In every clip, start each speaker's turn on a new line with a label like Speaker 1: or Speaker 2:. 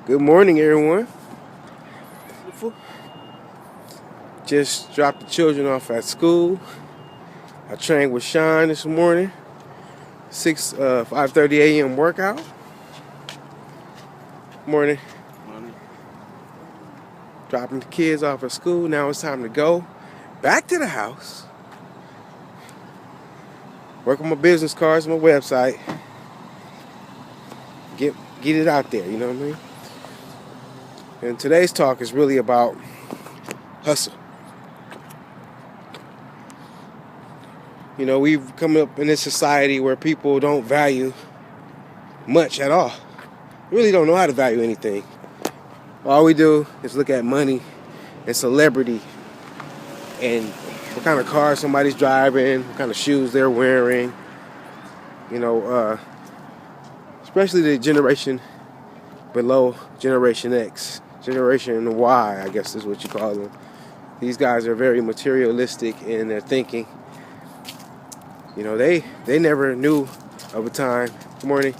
Speaker 1: Good morning, everyone. Just dropped the children off at school. I trained with Sean this morning. 5:30 a.m. workout. Morning. Dropping the kids off at school. Now it's time to go back to the house. Work on my business cards, my website. Get it out there, you know what I mean? And today's talk is really about hustle. You know, we've come up in this society where people don't value much at all. Really don't know how to value anything. All we do is look at money and celebrity and what kind of car somebody's driving, what kind of shoes they're wearing. You know, especially the generation below Generation X, Generation Y, I guess is what you call them. These guys are very materialistic in their thinking. You know, they never knew of a time, good morning,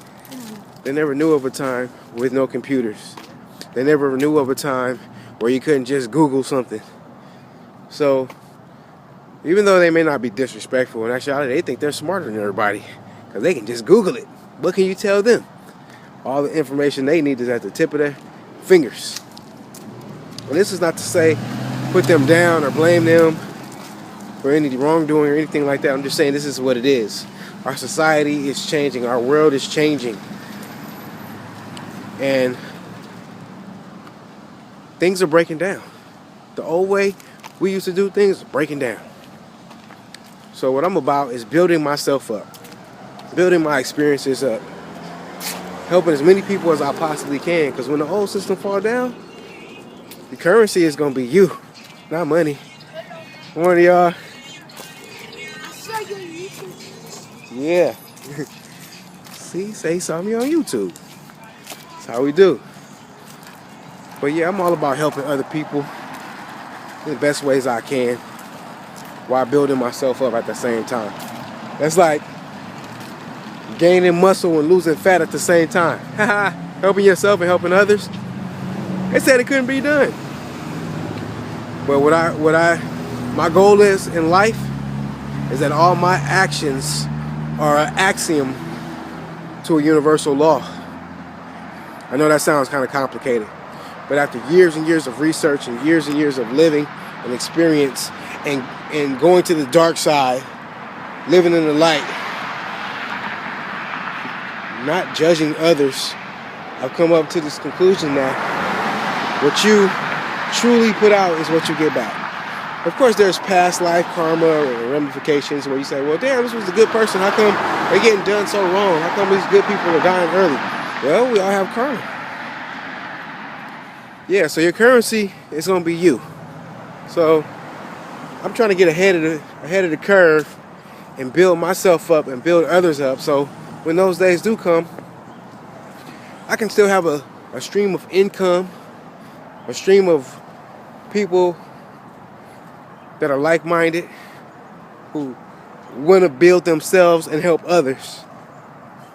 Speaker 1: they never knew of a time with no computers. They never knew of a time where you couldn't just Google something. So, even though they may not be disrespectful, in actuality, they think they're smarter than everybody because they can just Google it. What can you tell them? All the information they need is at the tip of their fingers. And this is not to say put them down or blame them for any wrongdoing or anything like that. I'm just saying this is what it is. Our society is changing. Our world is changing. And things are breaking down. The old way we used to do things is breaking down. So what I'm about is building myself up, building my experiences up, helping as many people as I possibly can. Because when the old system fall down, the currency is going to be you, not money. Morning, y'all. Yeah. See, say something on YouTube. That's how we do. But yeah, I'm all about helping other people in the best ways I can while building myself up at the same time. That's like gaining muscle and losing fat at the same time. Helping yourself and helping others. They said it couldn't be done. But my goal is in life is that all my actions are an axiom to a universal law. I know that sounds kind of complicated, but after years and years of research and years of living and experience and going to the dark side, living in the light, not judging others, I've come up to this conclusion that what you truly put out is what you get back. Of course, there's past life karma or ramifications where you say, well, damn, this was a good person. How come they're getting done so wrong? How come these good people are dying early? Well, we all have karma. Yeah, so your currency is going to be you. So I'm trying to get ahead of the curve and build myself up and build others up. So when those days do come, I can still have a stream of income, a stream of people that are like-minded, who want to build themselves and help others.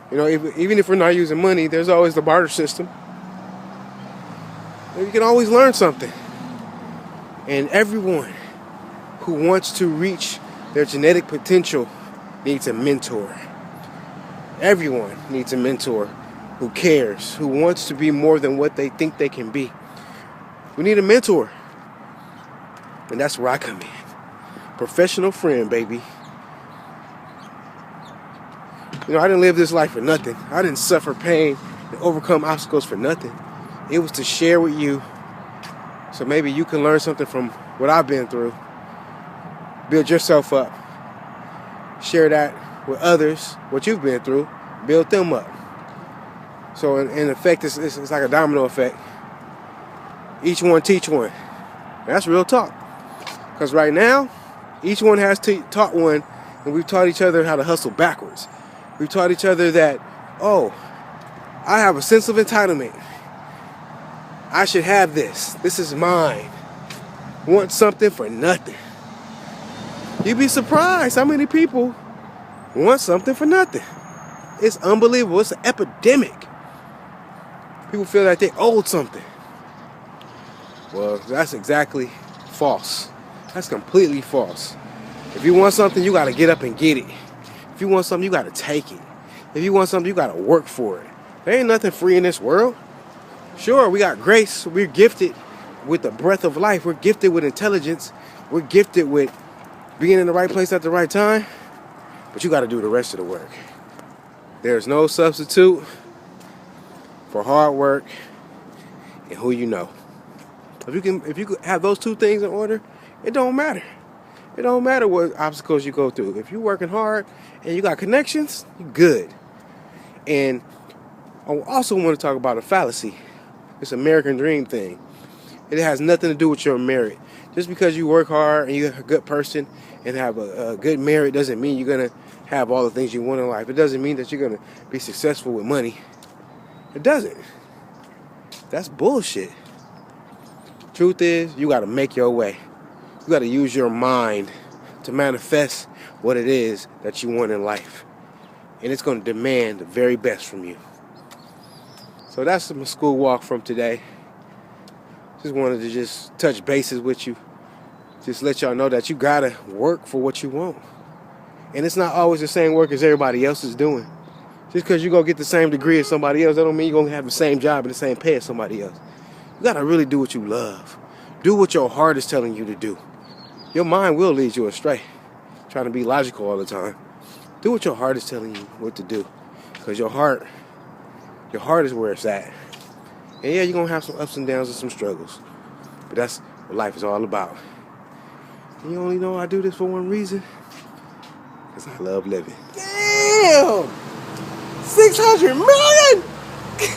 Speaker 1: You know, even if we're not using money, there's always the barter system. And you can always learn something. And everyone who wants to reach their genetic potential needs a mentor. Everyone needs a mentor who cares, who wants to be more than what they think they can be. We need a mentor. And that's where I come in. Professional friend, baby. You know, I didn't live this life for nothing. I didn't suffer pain and overcome obstacles for nothing. It was to share with you so maybe you can learn something from what I've been through. Build yourself up. Share that with others, what you've been through. Build them up. So in effect, it's like a domino effect. Each one teach one. That's real talk. Because right now, each one has taught one, and we've taught each other how to hustle backwards. We've taught each other that, oh, I have a sense of entitlement. I should have this. This is mine. Want something for nothing. You'd be surprised how many people want something for nothing. It's unbelievable. It's an epidemic. People feel like they owed something. Well, that's exactly false. That's completely false. If you want something, you got to get up and get it. If you want something, you got to take it. If you want something, you got to work for it. There ain't nothing free in this world. Sure, we got grace. We're gifted with the breath of life. We're gifted with intelligence. We're gifted with being in the right place at the right time. But you got to do the rest of the work. There's no substitute for hard work and who you know. If you could have those two things in order, it don't matter. It don't matter what obstacles you go through. If you're working hard and you got connections, you're good. And I also want to talk about a fallacy. This American dream thing. It has nothing to do with your merit. Just because you work hard and you're a good person and have a good merit doesn't mean you're going to have all the things you want in life. It doesn't mean that you're going to be successful with money. It doesn't. That's bullshit. Truth is, you got to make your way. You got to use your mind to manifest what it is that you want in life. And it's going to demand the very best from you. So that's my school walk from today. Just wanted to just touch bases with you. Just let y'all know that you got to work for what you want. And it's not always the same work as everybody else is doing. Just because you go get the same degree as somebody else, that don't mean you're going to have the same job and the same pay as somebody else. You got to really do what you love. Do what your heart is telling you to do. Your mind will lead you astray, trying to be logical all the time. Do what your heart is telling you what to do. Because your heart is where it's at. And yeah, you're going to have some ups and downs and some struggles. But that's what life is all about. And you only know I do this for one reason. Because I love living. Damn! 600 million!